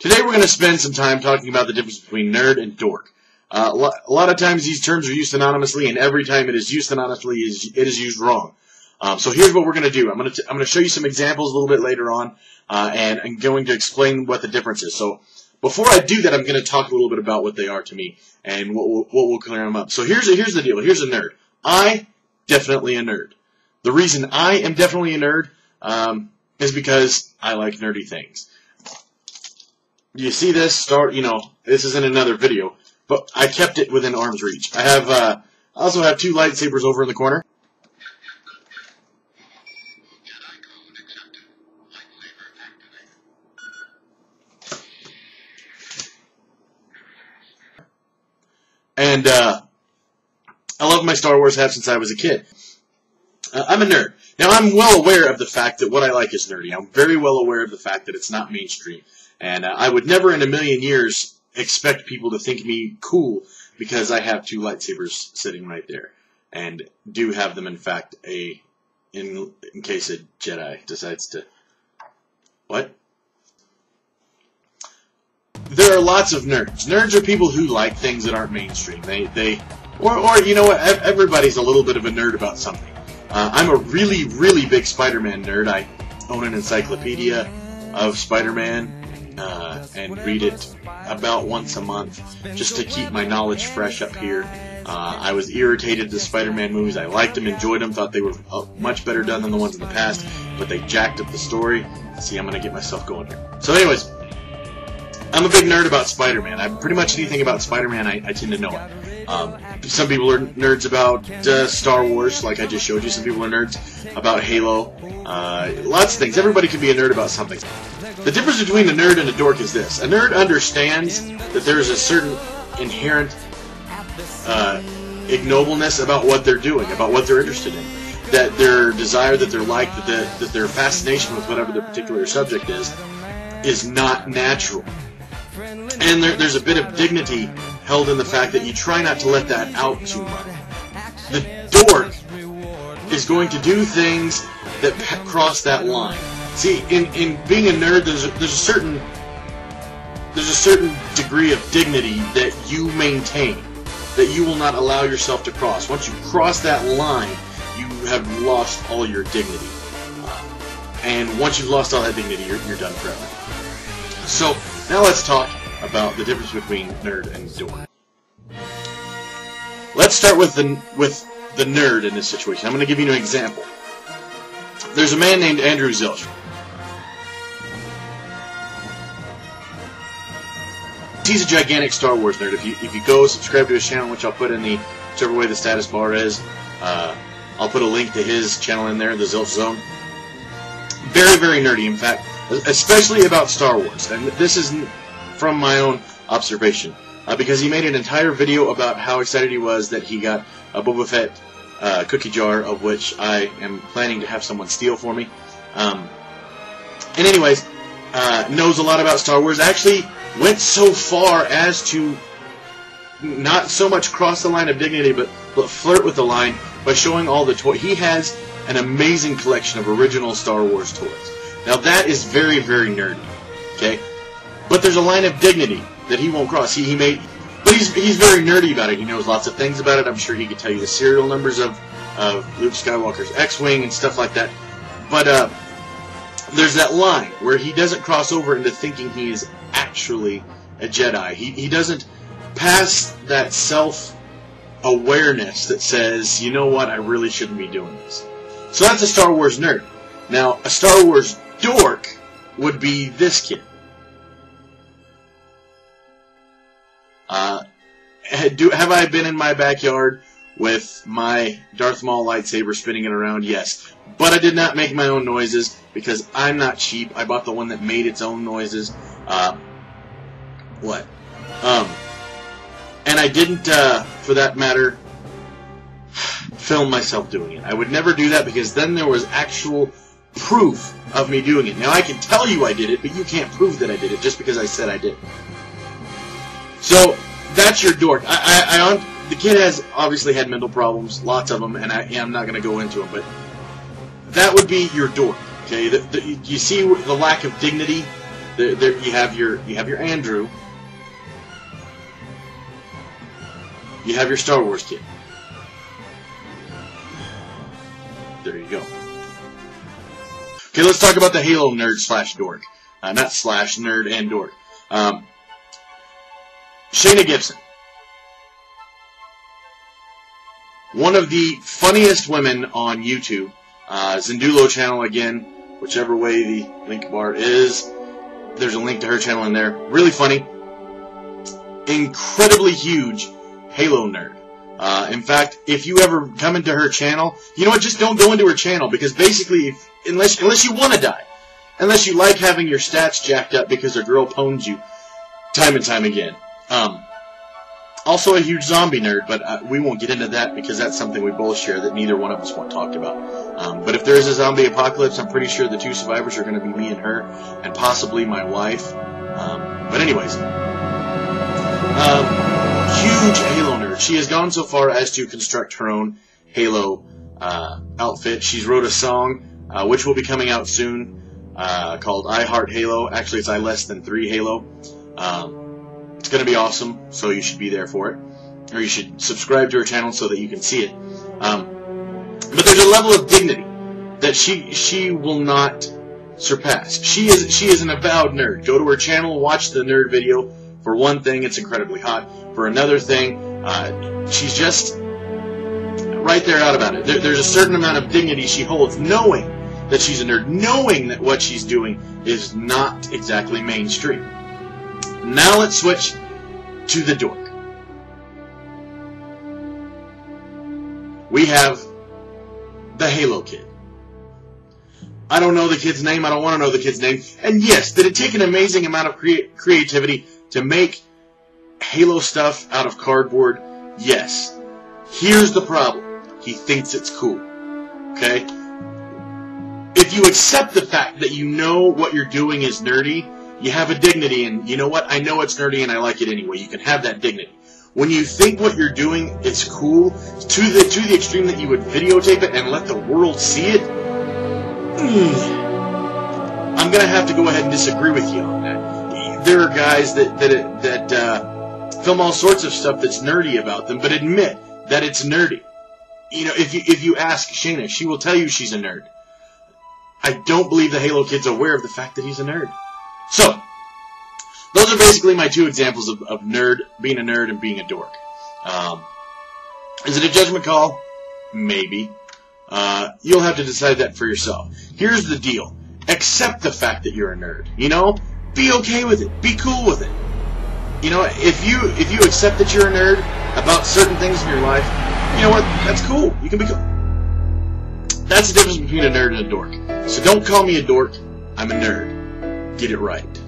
Today we're going to spend some time talking about the difference between nerd and dork. A lot of times these terms are used synonymously, and every time it is used synonymously, it is used wrong. So here's what we're going to do. I'm going to show you some examples a little bit later on, and I'm going to explain what the difference is. So before I do that, I'm going to talk a little bit about what they are to me and what will clear them up. So here's the deal. Here's a nerd. I definitely a nerd. The reason I am definitely a nerd is because I like nerdy things. You see this this is in another video, but I kept it within arm's reach. I also have two lightsabers over in the corner. And I love my Star Wars hat since I was a kid. I'm a nerd. Now, I'm well aware of the fact that what I like is nerdy. I'm very well aware of the fact that it's not mainstream. And I would never in a million years expect people to think me cool because I have two lightsabers sitting right there. And do have them, in fact, in case a Jedi decides to... What? There are lots of nerds. Nerds are people who like things that aren't mainstream. Or you know what? Everybody's a little bit of a nerd about something. I'm a really, really big Spider-Man nerd. I own an encyclopedia of Spider-Man and read it about once a month just to keep my knowledge fresh up here. I was irritated at the Spider-Man movies. I liked them, enjoyed them, thought they were much better done than the ones in the past, but they jacked up the story. See, I'm going to get myself going here. So anyways, I'm a big nerd about Spider-Man. I'm pretty much anything about Spider-Man, I tend to know it. Some people are nerds about Star Wars, like I just showed you. Some people are nerds about Halo. Lots of things. Everybody can be a nerd about something. The difference between a nerd and a dork is this. A nerd understands that there is a certain inherent ignobleness about what they're doing, about what they're interested in. That their desire, that their like, that their fascination with whatever their particular subject is not natural. And there's a bit of dignity held in the fact that you try not to let that out too much. The dork is going to do things that cross that line. See, in being a nerd, there's a certain degree of dignity that you maintain, that you will not allow yourself to cross. Once you cross that line, you have lost all your dignity. And once you've lost all that dignity, you're done forever. So now let's talk about the difference between nerd and dork. Let's start with the nerd in this situation. I'm going to give you an example. There's a man named Andrew Zilch. He's a gigantic Star Wars nerd. If you go subscribe to his channel, which I'll put in whichever way the status bar is, I'll put a link to his channel in there, the Zilch Zone. Very, very nerdy, in fact, especially about Star Wars. And this is from my own observation, because he made an entire video about how excited he was that he got a Boba Fett cookie jar, of which I am planning to have someone steal for me. And anyways, knows a lot about Star Wars. Actually went so far as to not so much cross the line of dignity, but flirt with the line by showing all the toys. He has an amazing collection of original Star Wars toys. Now that is very, very nerdy. Okay? But there's a line of dignity that he won't cross. But he's very nerdy about it. He knows lots of things about it. I'm sure he could tell you the serial numbers of Luke Skywalker's X-Wing and stuff like that. But there's that line where he doesn't cross over into thinking he is actually a Jedi. He doesn't pass that self-awareness that says, you know what, I really shouldn't be doing this. So that's a Star Wars nerd. Now, a Star Wars dork would be this kid. Have I been in my backyard with my Darth Maul lightsaber spinning it around? Yes. But I did not make my own noises because I'm not cheap. I bought the one that made its own noises. And I didn't, for that matter, film myself doing it. I would never do that because then there was actual proof of me doing it. Now, I can tell you I did it, but you can't prove that I did it just because I said I did. So that's your dork. The kid has obviously had mental problems, lots of them, and I'm not going to go into them, but that would be your dork. Okay, you see the lack of dignity You have your Andrew. You have your Star Wars kid. There you go. Okay, let's talk about the Halo nerd slash dork. Not slash, nerd and dork. Shayna Gibson. One of the funniest women on YouTube. Zendulo channel again, whichever way the link bar is. There's a link to her channel in there. Really funny. Incredibly huge Halo nerd. In fact, if you ever come into her channel, you know what, just don't go into her channel, because basically, unless you want to die, unless you like having your stats jacked up because a girl pwned you time and time again. Also a huge zombie nerd, but we won't get into that because that's something we both share that neither one of us want talked about. But if there is a zombie apocalypse, I'm pretty sure the two survivors are going to be me and her, and possibly my wife. But anyways, huge Halo nerd. She has gone so far as to construct her own Halo outfit. She's wrote a song, which will be coming out soon, called I Heart Halo. Actually, it's I Less Than 3 Halo. It's going to be awesome, so you should be there for it. Or you should subscribe to her channel so that you can see it. But there's a level of dignity that she will not surpass. She is an avowed nerd. Go to her channel, watch the nerd video. For one thing, it's incredibly hot. For another thing, she's just right there out about it. There's a certain amount of dignity she holds, knowing that she's a nerd, knowing that what she's doing is not exactly mainstream. Now let's switch to the dork. We have the Halo kid. I don't know the kid's name. I don't want to know the kid's name. And yes, did it take an amazing amount of creativity to make Halo stuff out of cardboard? Yes. Here's the problem. He thinks it's cool. Okay? If you accept the fact that you know what you're doing is nerdy, you have a dignity, and you know what? I know it's nerdy and I like it anyway. You can have that dignity. When you think what you're doing is cool, to the extreme that you would videotape it and let the world see it, I'm going to have to go ahead and disagree with you on that. There are guys that film all sorts of stuff that's nerdy about them, but admit that it's nerdy. You know, if you ask Shayna, she will tell you she's a nerd. I don't believe the Halo kid's aware of the fact that he's a nerd. So, those are basically my two examples of nerd, being a nerd and being a dork. Is it a judgment call? Maybe. You'll have to decide that for yourself. Here's the deal. Accept the fact that you're a nerd. You know? Be okay with it. Be cool with it. You know, if you accept that you're a nerd about certain things in your life, you know what? That's cool. You can be cool. That's the difference between a nerd and a dork. So don't call me a dork. I'm a nerd. Get it right.